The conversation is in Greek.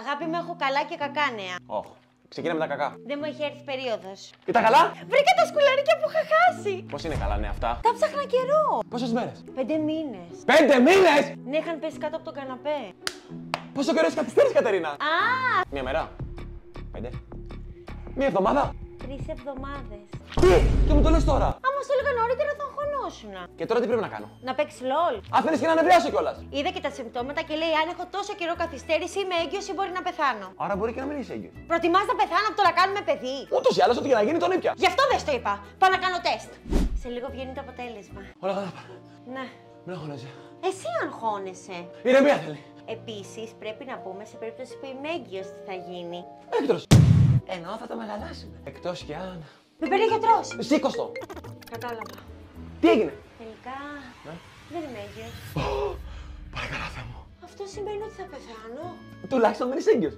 Αγάπη μου, έχω καλά και κακά νέα. Όχ. Ξεκινάμε με τα κακά. Δεν μου έχει έρθει περίοδος. Ήταν καλά! Βρήκα τα σκουλαρίκια που είχα χάσει. Πώς είναι καλά, ναι, αυτά. Τα ψάχνα καιρό. Πόσες μέρες? 5 μήνες. 5 μήνες! Ναι, είχαν πέσει κάτω από τον καναπέ. Πόσο καιρό έχει καθυστέρηση, Κατερίνα? Α! Μία μέρα. 5. Μία εβδομάδα. 3 εβδομάδες. Τι! Και μου το λες τώρα. Άμα σου έλεγα νωρίτερα θα αγχωνόσουνα. Και τώρα τι πρέπει να κάνω? Να παίξει LOL. Αν θέλεις και να νευριάσω κιόλας. Είδα και τα συμπτώματα και λέει: αν έχω τόσο καιρό καθυστέρηση, είμαι έγκυος ή μπορεί να πεθάνω. Άρα μπορεί και να μην είσαι έγκυος. Προτιμάς να πεθάνω από το να κάνουμε παιδί. Ούτως ή άλλως, ό,τι και να γίνει τον ήπια. Γι' αυτό δεν στο είπα. Πάω να κάνω τεστ. Σε λίγο βγαίνει το αποτέλεσμα. Όλα καλά. Ναι. Μην αγχώνεσαι. Εσύ αγχώνεσαι. Ηρεμία θέλει. Επίσης, πρέπει να πούμε σε περίπτωση που είμαι έγκυος τι θα γίνει. Έκτρος. Ενώ θα το μεγαλάσουμε. Εκτός κι αν. Με παίρνει γιατρός. Σήκωστο. Κατάλαβα. Τι έγινε? Τελικά Ναι. δεν είμαι έγκυος. Παρακαλώ, Θεέ μου. Αυτό σημαίνει ότι θα πεθάνω. Τουλάχιστον δεν είσαι έγκυος.